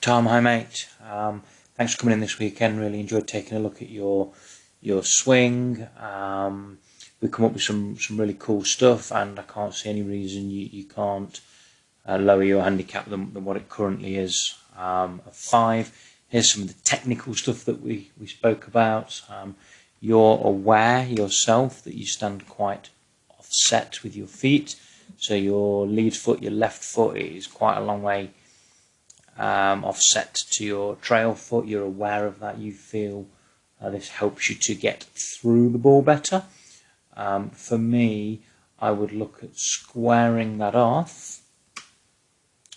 Tom, hi mate. Thanks for coming in this weekend. Really enjoyed taking a look at your swing. We've come up with some really cool stuff, and I can't see any reason you can't lower your handicap than what it currently is, of 5. Here's some of the technical stuff that we spoke about. You're aware yourself that you stand quite offset with your feet, so your lead foot, your left foot, is quite a long way offset to your trail foot. You're aware of that. You feel this helps you to get through the ball better. For me, I would look at squaring that off,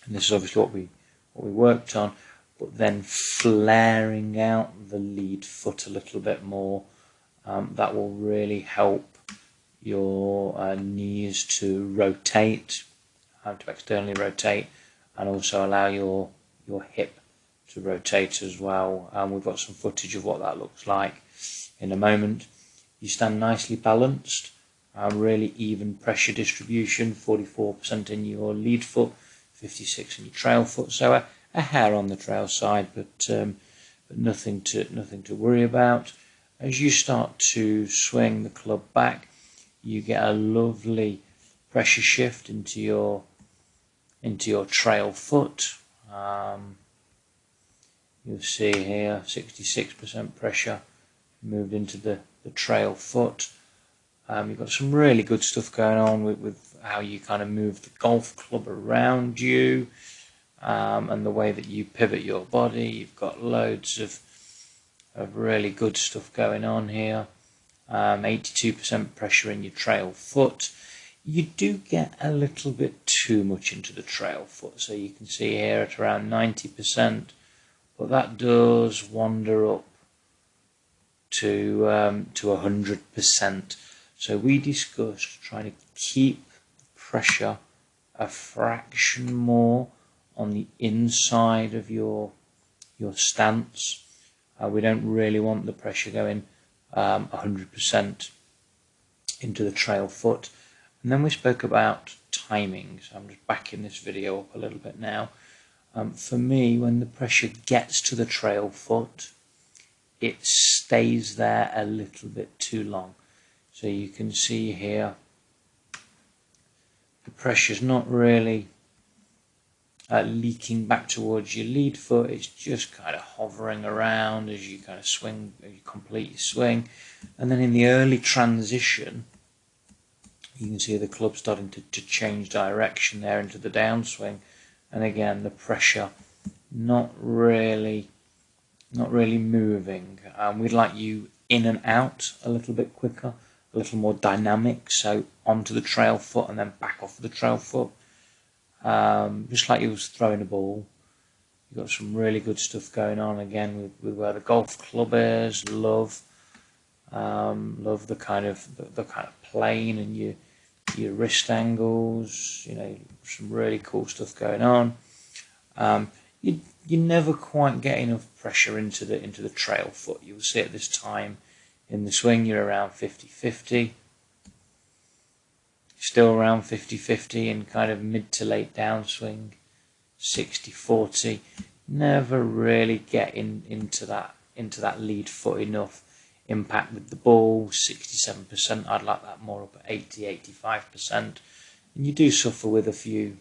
and this is obviously what we worked on, but then flaring out the lead foot a little bit more. That will really help your knees to rotate, to externally rotate, and also allow your hip to rotate as well. We've got some footage of what that looks like in a moment. You stand nicely balanced, really even pressure distribution, 44% in your lead foot, 56% in your trail foot, so a hair on the trail side, but nothing to worry about. As you start to swing the club back, you get a lovely pressure shift into your trail foot. You'll see here 66% pressure moved into the trail foot. You've got some really good stuff going on with how you kind of move the golf club around you, and the way that you pivot your body. You've got loads of really good stuff going on here. 82% pressure in your trail foot. You do get a little bit too much into the trail foot, so you can see here at around 90%, but that does wander up to 100%. So we discussed trying to keep pressure a fraction more on the inside of your stance. We don't really want the pressure going 100% into the trail foot. And then we spoke about timing, so I'm just backing this video up a little bit now. For me, when the pressure gets to the trail foot, it stays there a little bit too long. So you can see here, the pressure's not really leaking back towards your lead foot. It's just kind of hovering around as you kind of swing, as you complete your swing. And then in the early transition, you can see the club starting to change direction there into the downswing, and again the pressure not really moving. We'd like you in and out a little bit quicker, a little more dynamic, so onto the trail foot and then back off the trail foot, just like you was throwing a ball. You've got some really good stuff going on again with where the golf club is. Love the kind of plane and your wrist angles, some really cool stuff going on. You never quite get enough pressure into the trail foot. You'll see at this time in the swing you're around 50-50. Still around 50-50 in kind of mid to late downswing, 60-40. Never really get into that lead foot enough. Impact with the ball, 67%. I'd like that more up at 80-85%. And you do suffer with a few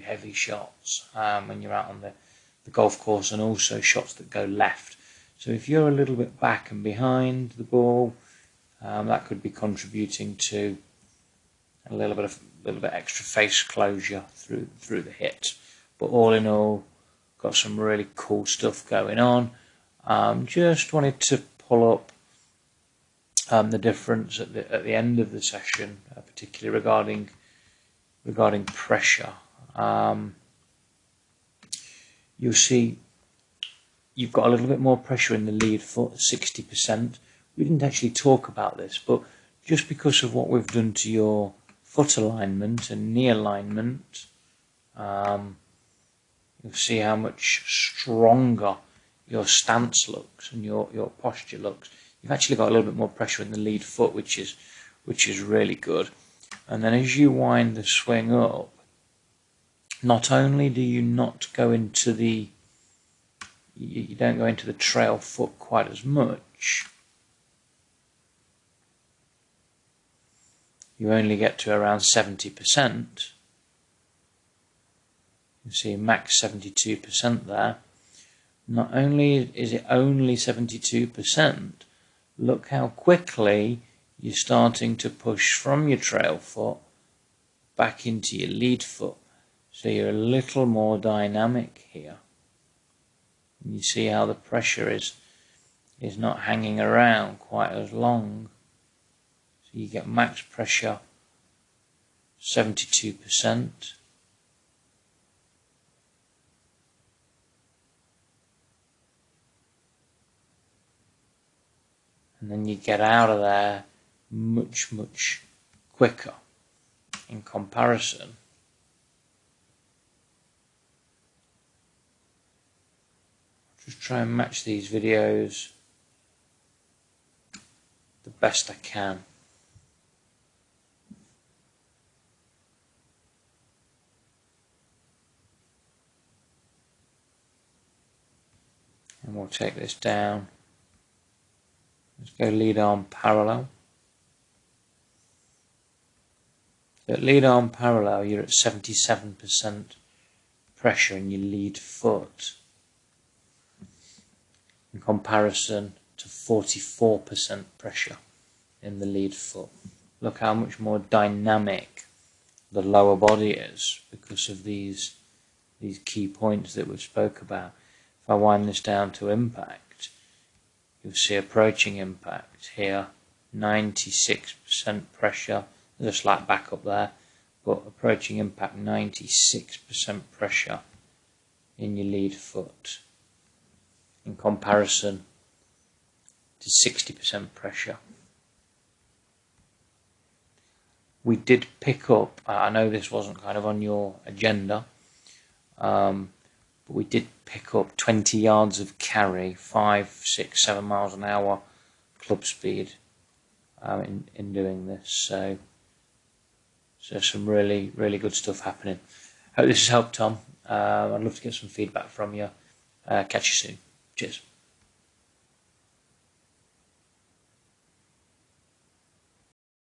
heavy shots when you're out on the golf course, and also shots that go left. So if you're a little bit back and behind the ball, that could be contributing to a little bit extra face closure through the hit. But all in all, got some really cool stuff going on. Just wanted to pull up the difference at the end of the session, particularly regarding pressure. You'll see you've got a little bit more pressure in the lead foot, 60%. We didn't actually talk about this, but just because of what we've done to your foot alignment and knee alignment, you'll see how much stronger your stance looks and your posture looks. You've actually got a little bit more pressure in the lead foot, which is really good. And then as you wind the swing up, not only do you not go into the you don't go into the trail foot quite as much. You only get to around 70%. You see max 72% there. Not only is it only 72%, look how quickly you're starting to push from your trail foot back into your lead foot. So you're a little more dynamic here. And you see how the pressure is not hanging around quite as long. So you get max pressure 72%. And then you get out of there much, much quicker in comparison. Just try and match these videos the best I can. And we'll take this down. Let's go lead arm parallel. So at lead arm parallel, you're at 77% pressure in your lead foot in comparison to 44% pressure in the lead foot. Look how much more dynamic the lower body is because of these key points that we spoke about. If I wind this down to impact, you'll see approaching impact here, 96% pressure. There's a slight back up there, but approaching impact, 96% pressure in your lead foot in comparison to 60% pressure. We did pick up, I know this wasn't kind of on your agenda, but we did pick up 20 yards of carry, 5, 6, 7 miles an hour club speed in doing this. So some really, really good stuff happening. Hope this has helped, Tom. I'd love to get some feedback from you. Catch you soon. Cheers.